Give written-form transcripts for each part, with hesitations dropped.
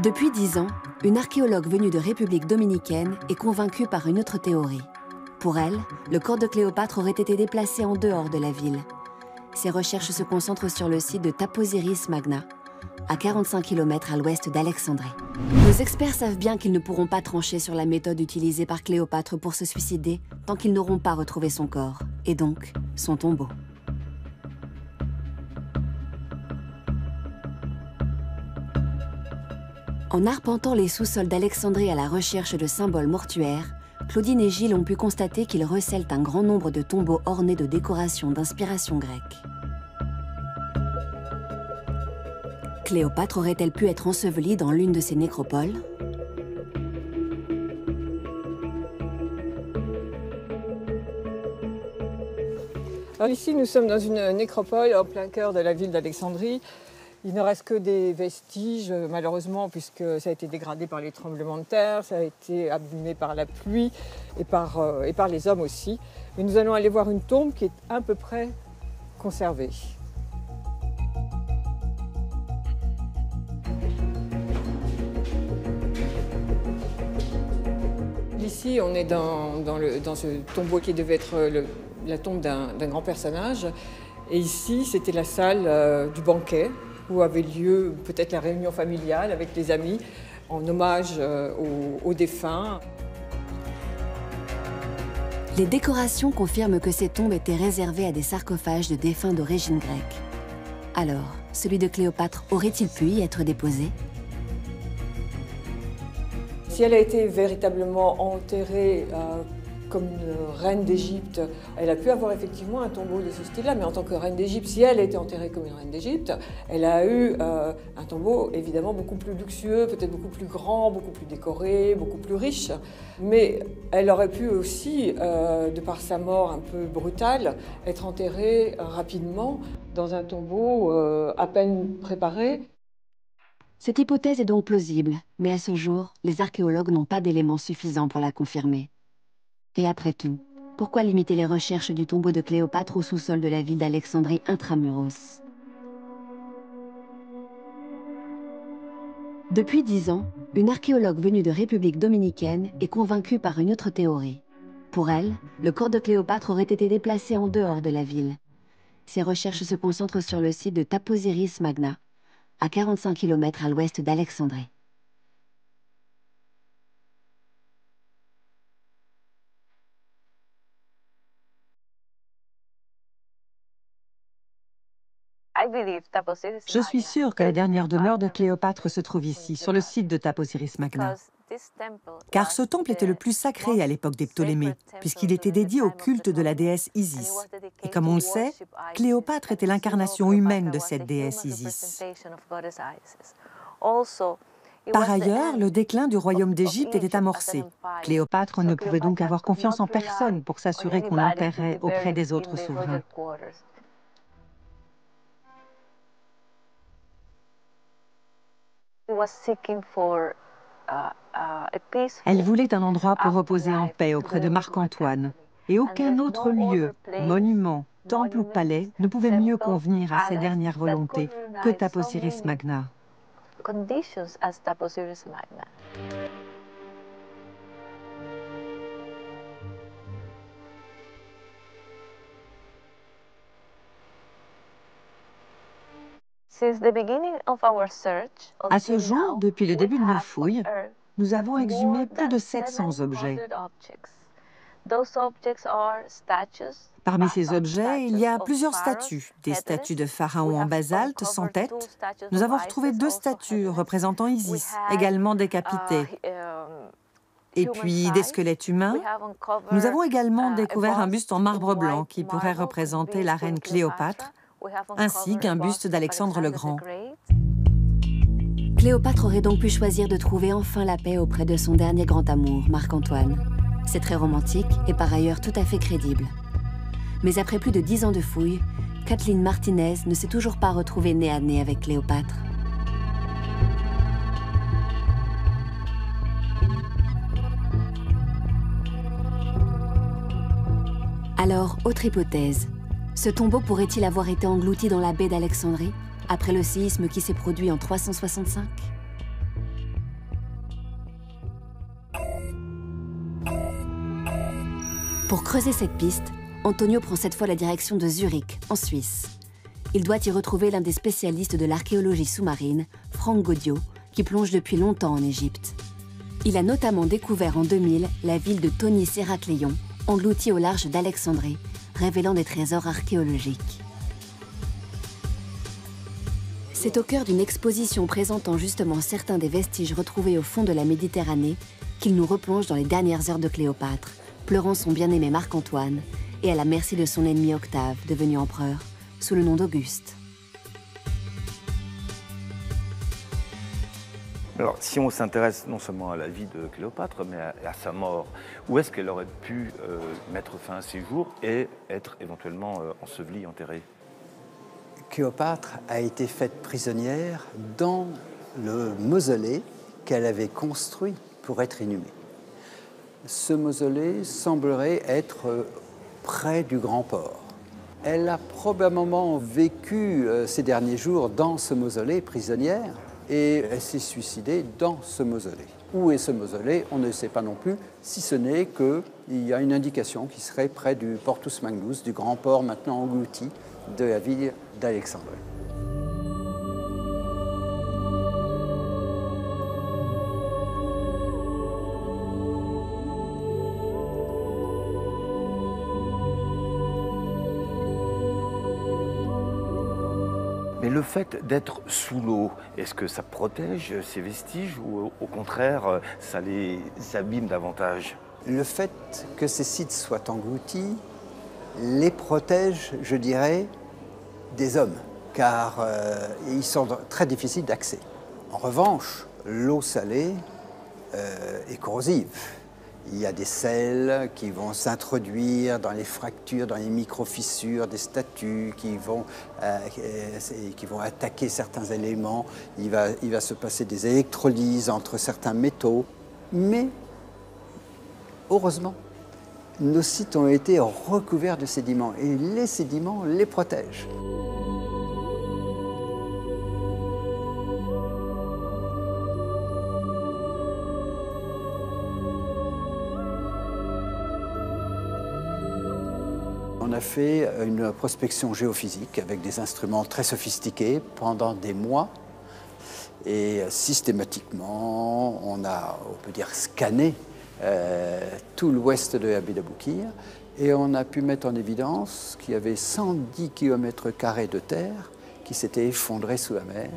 Depuis 10 ans, une archéologue venue de République dominicaine est convaincue par une autre théorie. Pour elle, le corps de Cléopâtre aurait été déplacé en dehors de la ville. Ses recherches se concentrent sur le site de Taposiris Magna, à 45 km à l'ouest d'Alexandrie. Nos experts savent bien qu'ils ne pourront pas trancher sur la méthode utilisée par Cléopâtre pour se suicider tant qu'ils n'auront pas retrouvé son corps, et donc son tombeau. En arpentant les sous-sols d'Alexandrie à la recherche de symboles mortuaires, Claudine et Gilles ont pu constater qu'ils recèlent un grand nombre de tombeaux ornés de décorations d'inspiration grecque. Cléopâtre aurait-elle pu être ensevelie dans l'une de ces nécropoles? Alors ici, nous sommes dans une nécropole en plein cœur de la ville d'Alexandrie. Il ne reste que des vestiges, malheureusement, puisque ça a été dégradé par les tremblements de terre, ça a été abîmé par la pluie et par les hommes aussi. Mais nous allons aller voir une tombe qui est à peu près conservée. Ici, on est dans ce tombeau qui devait être la tombe d'un grand personnage. Et ici, c'était la salle du banquet, où avait lieu peut-être la réunion familiale avec les amis en hommage aux défunts. Les décorations confirment que ces tombes étaient réservées à des sarcophages de défunts d'origine grecque. Alors, celui de Cléopâtre aurait-il pu y être déposé? Si elle a été véritablement enterrée comme une reine d'Égypte, elle a pu avoir effectivement un tombeau de ce style-là, mais en tant que reine d'Égypte, si elle a été enterrée comme une reine d'Égypte, elle a eu un tombeau évidemment beaucoup plus luxueux, peut-être beaucoup plus grand, beaucoup plus décoré, beaucoup plus riche. Mais elle aurait pu aussi, de par sa mort un peu brutale, être enterrée rapidement dans un tombeau à peine préparé. Cette hypothèse est donc plausible, mais à ce jour, les archéologues n'ont pas d'éléments suffisants pour la confirmer. Et après tout, pourquoi limiter les recherches du tombeau de Cléopâtre au sous-sol de la ville d'Alexandrie intramuros? Depuis 10 ans, une archéologue venue de République dominicaine est convaincue par une autre théorie. Pour elle, le corps de Cléopâtre aurait été déplacé en dehors de la ville. Ses recherches se concentrent sur le site de Taposiris Magna, à 45 km à l'ouest d'Alexandrie. Je suis sûre que la dernière demeure de Cléopâtre se trouve ici, sur le site de Taposiris Magna. Car ce temple était le plus sacré à l'époque des Ptolémées, puisqu'il était dédié au culte de la déesse Isis. Et comme on le sait, Cléopâtre était l'incarnation humaine de cette déesse Isis. Par ailleurs, le déclin du royaume d'Égypte était amorcé. Cléopâtre ne pouvait donc avoir confiance en personne pour s'assurer qu'on l'enterrait auprès des autres souverains. Elle voulait un endroit pour reposer en paix auprès de Marc-Antoine. Et aucun autre lieu, monument, temple ou palais ne pouvait mieux convenir à ses dernières volontés que Taposiris Magna. À ce jour, depuis le début de nos fouilles, nous avons exhumé plus de 700 objets. Parmi ces objets, il y a plusieurs statues. Des statues de pharaons en basalte, sans tête. Nous avons retrouvé 2 statues représentant Isis, également décapitées. Et puis des squelettes humains. Nous avons également découvert un buste en marbre blanc qui pourrait représenter la reine Cléopâtre, ainsi qu'un buste d'Alexandre le Grand. Cléopâtre aurait donc pu choisir de trouver enfin la paix auprès de son dernier grand amour, Marc-Antoine. C'est très romantique et par ailleurs tout à fait crédible. Mais après plus de 10 ans de fouilles, Kathleen Martinez ne s'est toujours pas retrouvée nez à nez avec Cléopâtre. Alors, autre hypothèse. Ce tombeau pourrait-il avoir été englouti dans la baie d'Alexandrie, après le séisme qui s'est produit en 365? Pour creuser cette piste, Antonio prend cette fois la direction de Zurich, en Suisse. Il doit y retrouver l'un des spécialistes de l'archéologie sous-marine, Franck Gaudio, qui plonge depuis longtemps en Égypte. Il a notamment découvert en 2000 la ville de Tonis Héracléon, engloutie au large d'Alexandrie, révélant des trésors archéologiques. C'est au cœur d'une exposition présentant justement certains des vestiges retrouvés au fond de la Méditerranée qu'il nous replonge dans les dernières heures de Cléopâtre, pleurant son bien-aimé Marc-Antoine et à la merci de son ennemi Octave, devenu empereur, sous le nom d'Auguste. Alors, si on s'intéresse non seulement à la vie de Cléopâtre, mais à sa mort, où est-ce qu'elle aurait pu mettre fin à ses jours et être éventuellement ensevelie, enterrée? Cléopâtre a été faite prisonnière dans le mausolée qu'elle avait construit pour être inhumée. Ce mausolée semblerait être près du Grand Port. Elle a probablement vécu ces derniers jours dans ce mausolée prisonnière et elle s'est suicidée dans ce mausolée. Où est ce mausolée? On ne sait pas non plus, si ce n'est qu'il y a une indication qui serait près du Portus Magnus, du Grand Port maintenant englouti de la ville d'Alexandrie. Mais le fait d'être sous l'eau, est-ce que ça protège ces vestiges ou au contraire, ça les abîme davantage? Le fait que ces sites soient engloutis les protège, je dirais, des hommes, car ils sont très difficiles d'accès. En revanche, l'eau salée est corrosive. Il y a des sels qui vont s'introduire dans les fractures, dans les micro-fissures des statues, qui vont attaquer certains éléments. Il va se passer des électrolyses entre certains métaux. Mais, heureusement, nos sites ont été recouverts de sédiments et les sédiments les protègent. On a fait une prospection géophysique avec des instruments très sophistiqués pendant des mois. Et systématiquement, on peut dire, scanné tout l'ouest de la baie d'Aboukir. Et on a pu mettre en évidence qu'il y avait 110 km² de terre qui s'était effondrée sous la mer.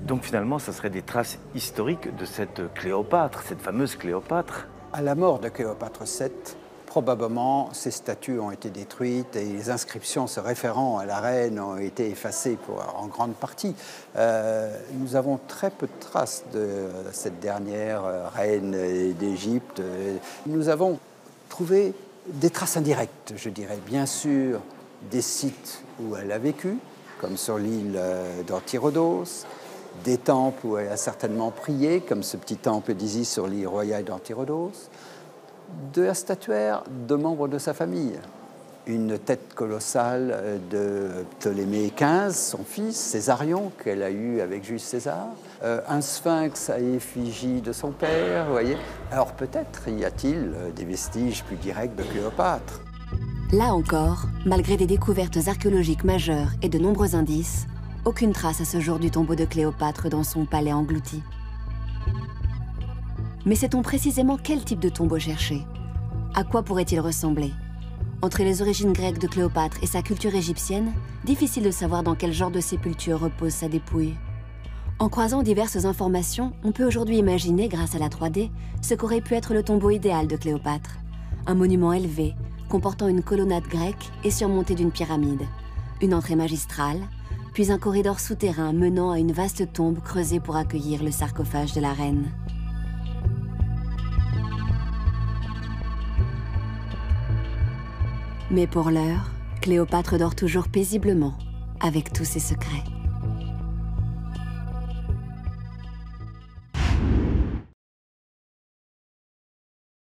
Donc finalement, ça serait des traces historiques de cette Cléopâtre, cette fameuse Cléopâtre. À la mort de Cléopâtre VII, probablement ces statues ont été détruites et les inscriptions se référant à la reine ont été effacées en grande partie. Nous avons très peu de traces de cette dernière reine d'Égypte. Nous avons trouvé des traces indirectes, je dirais. Bien sûr, des sites où elle a vécu, comme sur l'île d'Antirodos, des temples où elle a certainement prié, comme ce petit temple d'Isis sur l'île royale d'Antirodos, de la statuaire de membres de sa famille. Une tête colossale de Ptolémée XV, son fils, Césarion, qu'elle a eu avec Jules César, un sphinx à effigie de son père, vous voyez. Alors peut-être y a-t-il des vestiges plus directs de Cléopâtre. Là encore, malgré des découvertes archéologiques majeures et de nombreux indices, aucune trace à ce jour du tombeau de Cléopâtre dans son palais englouti. Mais sait-on précisément quel type de tombeau chercher? À quoi pourrait-il ressembler? Entre les origines grecques de Cléopâtre et sa culture égyptienne, difficile de savoir dans quel genre de sépulture repose sa dépouille. En croisant diverses informations, on peut aujourd'hui imaginer, grâce à la 3D, ce qu'aurait pu être le tombeau idéal de Cléopâtre. Un monument élevé, comportant une colonnade grecque et surmonté d'une pyramide, une entrée magistrale, puis un corridor souterrain menant à une vaste tombe creusée pour accueillir le sarcophage de la reine. Mais pour l'heure, Cléopâtre dort toujours paisiblement, avec tous ses secrets.